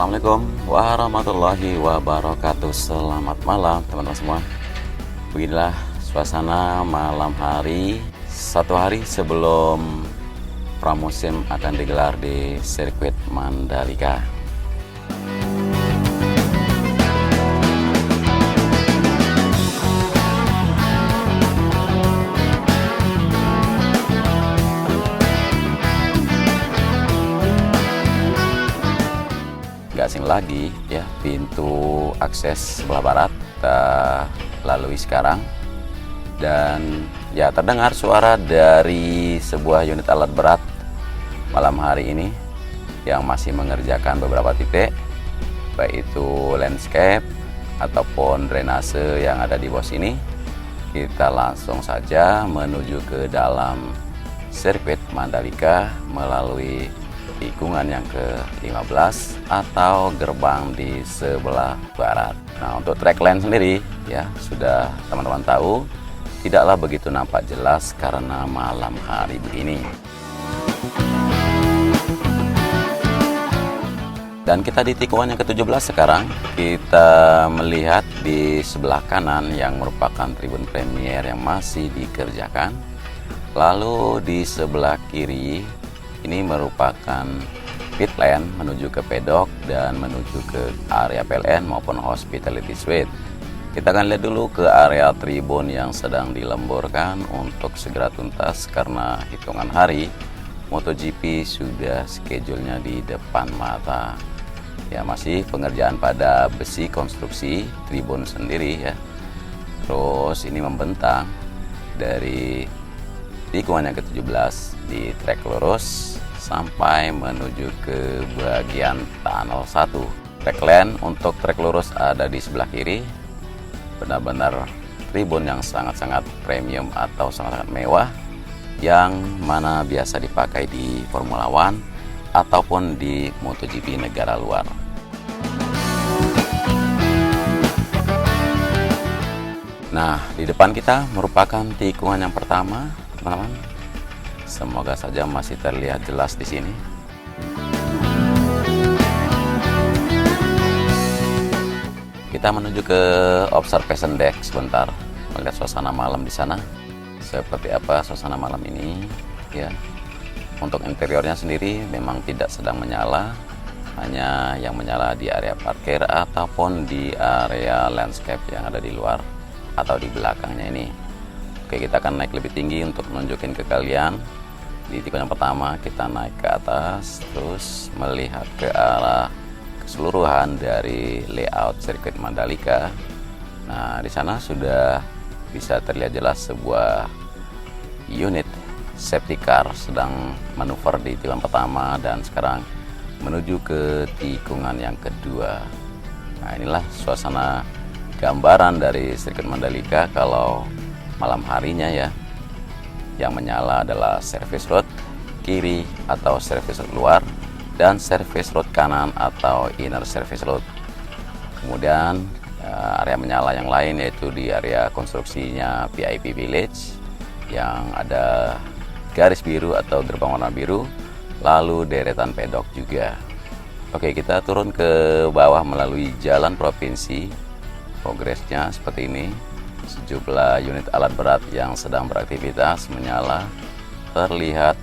Assalamualaikum warahmatullahi wabarakatuh. Selamat malam teman-teman semua. Beginilah suasana malam hari, satu hari sebelum pramusim akan digelar di sirkuit Mandalika. Gak asing lagi ya, pintu akses sebelah barat kita lalui sekarang, dan ya terdengar suara dari sebuah unit alat berat malam hari ini yang masih mengerjakan beberapa titik, baik itu landscape ataupun drainase yang ada di bawah sini. Kita langsung saja menuju ke dalam sirkuit Mandalika melalui tikungan yang ke-15 atau gerbang di sebelah barat. Nah, untuk track lane sendiri ya sudah teman-teman tahu, tidaklah begitu nampak jelas karena malam hari begini. Dan kita di tikungan yang ke-17 sekarang. Kita melihat di sebelah kanan yang merupakan tribun premier yang masih dikerjakan. Lalu di sebelah kiri ini merupakan pit lane menuju ke pedok dan menuju ke area PLN maupun hospitality suite. Kita akan lihat dulu ke area tribun yang sedang dilemburkan untuk segera tuntas karena hitungan hari MotoGP sudah schedule-nya di depan mata. Ya, masih pengerjaan pada besi konstruksi tribun sendiri ya. Terus ini membentang dari tikungan yang ke-17 di trek lurus sampai menuju ke bagian tunnel 1. Trek lane untuk trek lurus ada di sebelah kiri. Benar-benar tribun yang sangat-sangat premium atau sangat-sangat mewah, yang mana biasa dipakai di Formula One ataupun di MotoGP negara luar. Nah, di depan kita merupakan tikungan yang pertama, teman-teman. Semoga saja masih terlihat jelas di sini. Kita menuju ke observation deck sebentar, melihat suasana malam di sana. Seperti apa suasana malam ini ya. Untuk interiornya sendiri memang tidak sedang menyala, hanya yang menyala di area parkir ataupun di area landscape yang ada di luar atau di belakangnya ini. Oke, kita akan naik lebih tinggi untuk menunjukkan ke kalian. Di tikungan yang pertama kita naik ke atas, terus melihat ke arah keseluruhan dari layout sirkuit Mandalika. Nah, di sana sudah bisa terlihat jelas sebuah unit safety car sedang manuver di tikungan pertama dan sekarang menuju ke tikungan yang kedua. Nah, inilah suasana gambaran dari sirkuit Mandalika kalau malam harinya ya. Yang menyala adalah service road kiri atau service road luar dan service road kanan atau inner service road. Kemudian area menyala yang lain yaitu di area konstruksinya VIP Village yang ada garis biru atau gerbang warna biru, lalu deretan pedok juga. Oke, kita turun ke bawah melalui jalan provinsi. Progresnya seperti ini. Sejumlah unit alat berat yang sedang beraktivitas menyala terlihat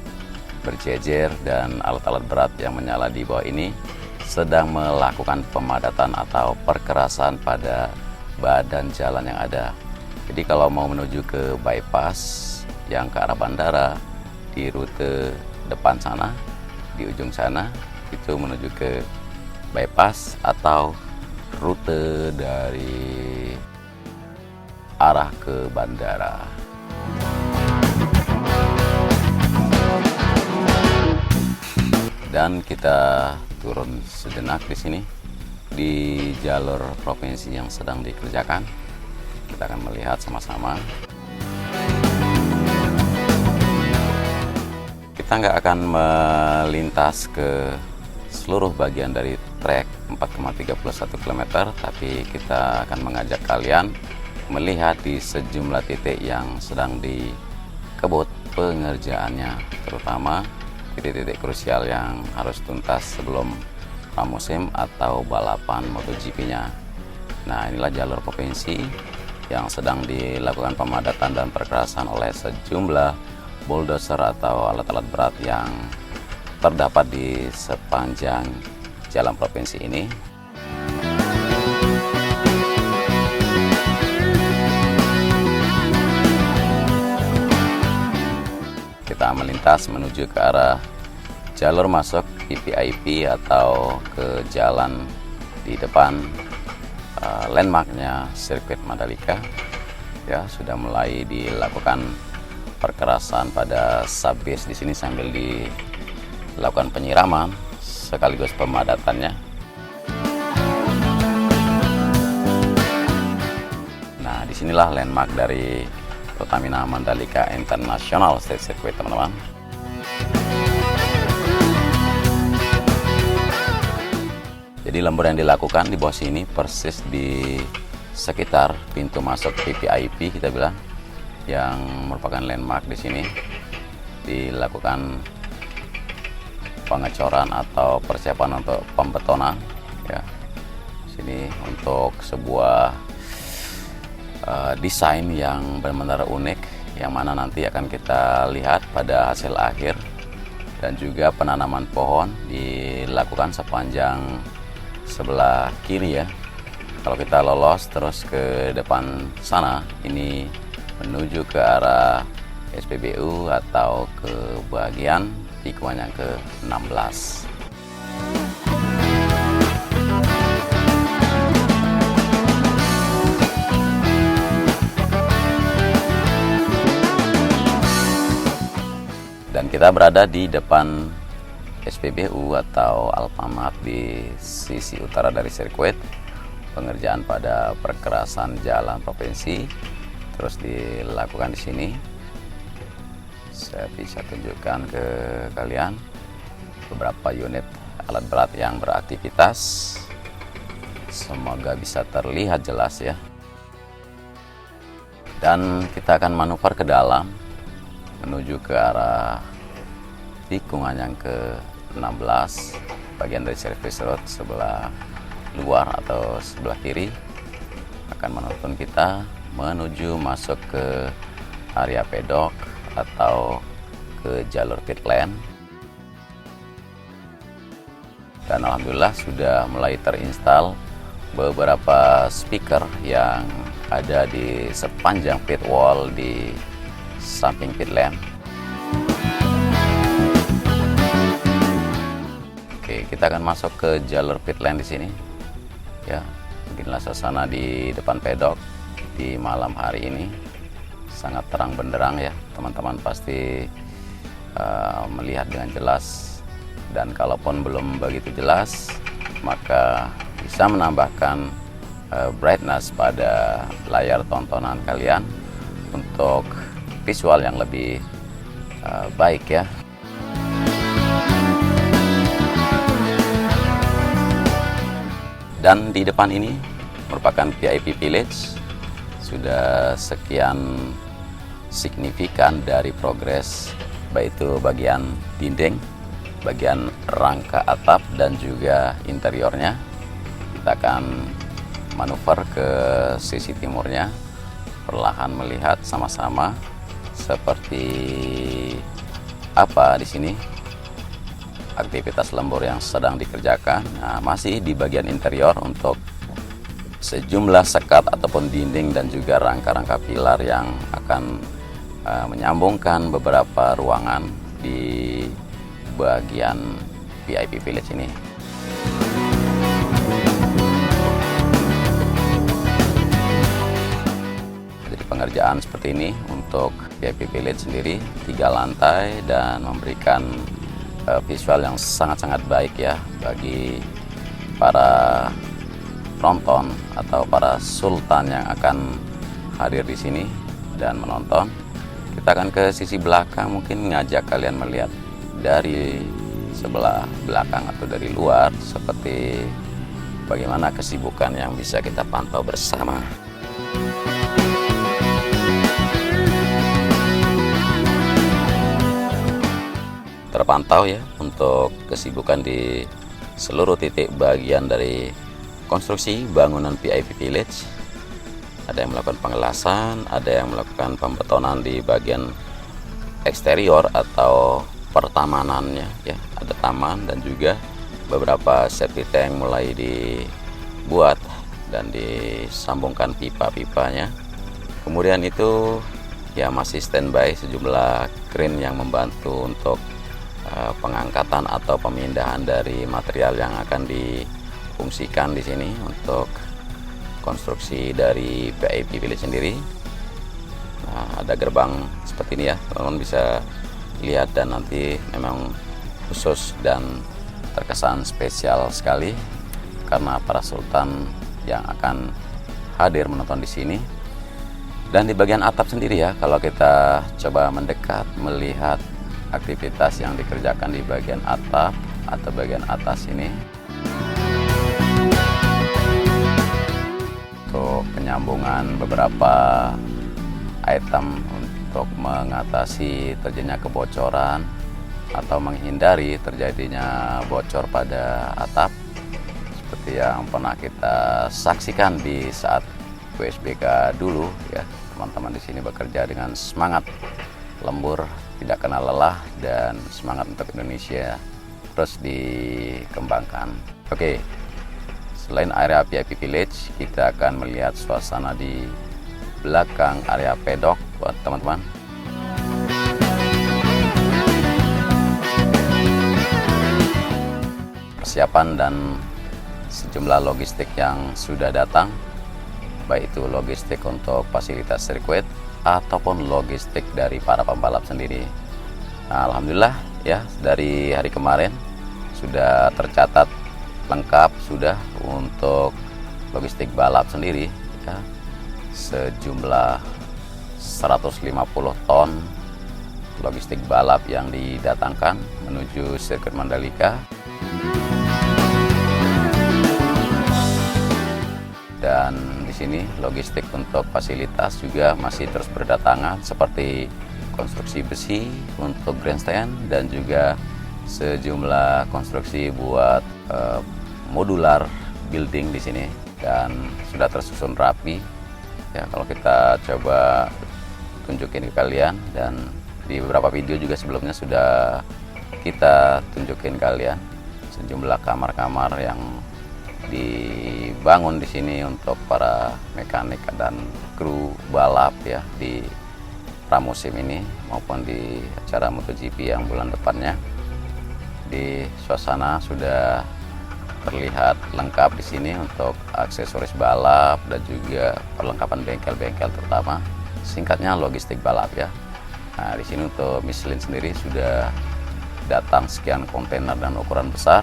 berjejer, dan alat-alat berat yang menyala di bawah ini sedang melakukan pemadatan atau perkerasan pada badan jalan yang ada. Jadi kalau mau menuju ke bypass yang ke arah bandara di rute depan sana, di ujung sana itu menuju ke bypass atau rute dari arah ke bandara. Dan kita turun sejenak di sini di jalur provinsi yang sedang dikerjakan. Kita akan melihat sama-sama. Kita nggak akan melintas ke seluruh bagian dari trek 4,31 km, tapi kita akan mengajak kalian melihat di sejumlah titik yang sedang dikebut pengerjaannya, terutama titik-titik krusial yang harus tuntas sebelum pramusim atau balapan MotoGP-nya. Nah, inilah jalur provinsi yang sedang dilakukan pemadatan dan perkerasan oleh sejumlah bulldozer atau alat-alat berat yang terdapat di sepanjang jalan provinsi ini. Kita melintas menuju ke arah jalur masuk VVIP atau ke jalan di depan landmarknya sirkuit Mandalika. Ya, sudah mulai dilakukan perkerasan pada subbase di sini sambil dilakukan penyiraman sekaligus pemadatannya. Nah, disinilah landmark dari Pertamina Mandalika International Street Circuit, teman-teman. Jadi lembur yang dilakukan di bawah sini persis di sekitar pintu masuk VVIP, kita bilang, yang merupakan landmark di sini. Dilakukan pengecoran atau persiapan untuk pembetonan, ya. Sini untuk sebuah desain yang benar-benar unik, yang mana nanti akan kita lihat pada hasil akhir. Dan juga penanaman pohon dilakukan sepanjang sebelah kiri, ya. Kalau kita lolos terus ke depan sana, ini menuju ke arah SPBU atau ke bagian tikungan yang ke-16. Dan kita berada di depan SPBU atau Alfamart di sisi utara dari sirkuit. Pengerjaan pada perkerasan jalan provinsi terus dilakukan di sini. Saya bisa tunjukkan ke kalian beberapa unit alat berat yang beraktivitas. Semoga bisa terlihat jelas, ya. Dan kita akan manuver ke dalam menuju ke arah tikungan yang ke-16 bagian dari service road sebelah luar atau sebelah kiri akan menuntun kita menuju masuk ke area pedok atau ke jalur pit lane. Dan alhamdulillah sudah mulai terinstall beberapa speaker yang ada di sepanjang pit wall di samping pit lane. Oke, kita akan masuk ke jalur pit lane di sini. Ya, beginilah suasana di depan pedok di malam hari ini. Sangat terang benderang, ya. Teman-teman pasti melihat dengan jelas. Dan kalaupun belum begitu jelas, maka bisa menambahkan brightness pada layar tontonan kalian untuk visual yang lebih baik, ya. Dan di depan ini merupakan VIP Village. Sudah sekian signifikan dari progres, baik itu bagian dinding, bagian rangka atap, dan juga interiornya. Kita akan manuver ke sisi timurnya, perlahan melihat sama-sama seperti apa di sini aktivitas lembur yang sedang dikerjakan. Nah, masih di bagian interior untuk sejumlah sekat ataupun dinding dan juga rangka-rangka pilar yang akan menyambungkan beberapa ruangan di bagian VIP Village ini. Jadi pengerjaan seperti ini untuk VIP Village sendiri, 3 lantai, dan memberikan visual yang sangat-sangat baik, ya, bagi para penonton atau para sultan yang akan hadir di sini dan menonton. Kita akan ke sisi belakang, mungkin ngajak kalian melihat dari sebelah belakang atau dari luar seperti bagaimana kesibukan yang bisa kita pantau bersama. Terpantau, ya, untuk kesibukan di seluruh titik bagian dari konstruksi bangunan VIP Village. Ada yang melakukan pengelasan, ada yang melakukan pembetonan di bagian eksterior atau pertamanannya ya. Ada taman dan juga beberapa septic tank mulai dibuat dan disambungkan pipa-pipanya. Kemudian itu ya masih standby sejumlah crane yang membantu untuk pengangkatan atau pemindahan dari material yang akan difungsikan di sini untuk konstruksi dari VIP Village sendiri. Nah, ada gerbang seperti ini ya, teman-teman bisa lihat, dan nanti memang khusus dan terkesan spesial sekali karena para sultan yang akan hadir menonton di sini. Dan di bagian atap sendiri ya, kalau kita coba mendekat melihat aktivitas yang dikerjakan di bagian atap atau bagian atas ini, untuk penyambungan beberapa item untuk mengatasi terjadinya kebocoran atau menghindari terjadinya bocor pada atap, seperti yang pernah kita saksikan di saat WSBK dulu ya. Teman-teman di sini bekerja dengan semangat lembur, tidak kenal lelah, dan semangat untuk Indonesia terus dikembangkan. Oke, selain area VIP Village, kita akan melihat suasana di belakang area pedok buat teman-teman. Persiapan dan sejumlah logistik yang sudah datang, baik itu logistik untuk fasilitas sirkuit ataupun logistik dari para pembalap sendiri. Nah, alhamdulillah ya, dari hari kemarin sudah tercatat lengkap sudah untuk logistik balap sendiri ya, sejumlah 150 ton logistik balap yang didatangkan menuju sirkuit Mandalika. Dan di sini logistik untuk fasilitas juga masih terus berdatangan, seperti konstruksi besi untuk grandstand dan juga sejumlah konstruksi buat modular building di sini, dan sudah tersusun rapi ya. Kalau kita coba tunjukin ke kalian, dan di beberapa video juga sebelumnya sudah kita tunjukin kalian sejumlah kamar-kamar yang dibangun di sini untuk para mekanik dan kru balap ya di pramusim ini maupun di acara MotoGP yang bulan depannya. Di suasana sudah terlihat lengkap di sini untuk aksesoris balap dan juga perlengkapan bengkel-bengkel, terutama singkatnya logistik balap ya. Nah, di sini untuk Michelin sendiri sudah datang sekian kontainer dan ukuran besar.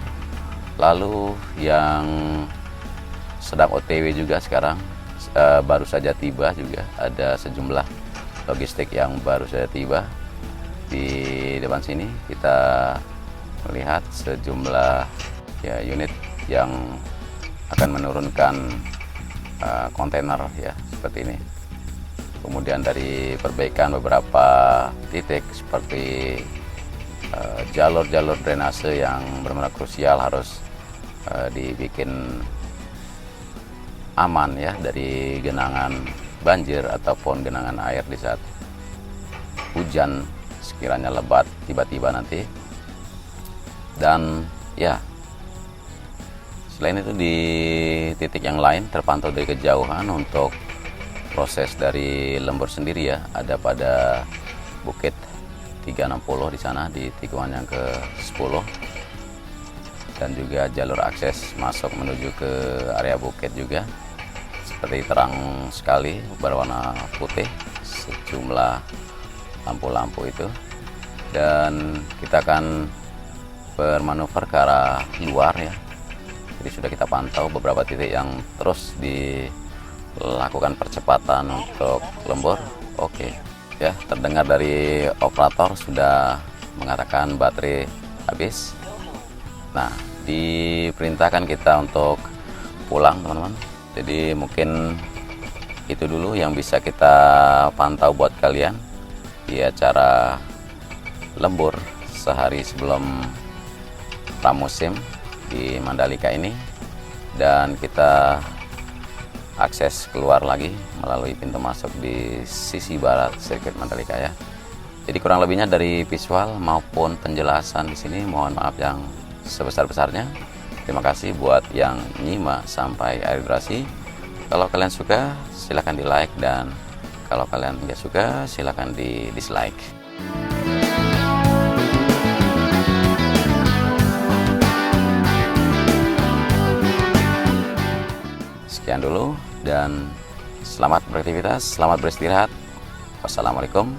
Lalu yang sedang OTW juga sekarang baru saja tiba, juga ada sejumlah logistik yang baru saja tiba. Di depan sini kita melihat sejumlah ya unit yang akan menurunkan kontainer ya seperti ini. Kemudian dari perbaikan beberapa titik seperti jalur-jalur drainase yang benar-benar krusial harus dibikin aman ya dari genangan banjir ataupun genangan air di saat hujan sekiranya lebat tiba-tiba nanti. Dan ya, selain itu di titik yang lain terpantau dari kejauhan untuk proses dari lembur sendiri ya, ada pada bukit 360 di sana di tikungan yang ke-10, dan juga jalur akses masuk menuju ke area bukit juga seperti terang sekali berwarna putih, sejumlah lampu-lampu itu. Dan kita akan bermanuver ke arah luar ya, jadi sudah kita pantau beberapa titik yang terus dilakukan percepatan untuk lembur. Oke ya, terdengar dari operator sudah mengatakan baterai habis. Nah, diperintahkan kita untuk pulang teman-teman. Jadi mungkin itu dulu yang bisa kita pantau buat kalian di acara lembur sehari sebelum pramusim di Mandalika ini, dan kita akses keluar lagi melalui pintu masuk di sisi barat sirkuit Mandalika ya. Jadi kurang lebihnya dari visual maupun penjelasan di sini mohon maaf yang sebesar-besarnya. Terima kasih buat yang nyimak sampai akhir durasi. Kalau kalian suka silahkan di like, dan kalau kalian nggak suka silahkan di dislike. Sekian dulu dan selamat beraktivitas, selamat beristirahat. Wassalamualaikum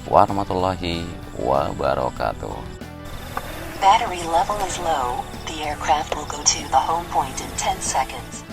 warahmatullahi wabarakatuh. Battery level is low. The aircraft will go to the home point in 10 seconds.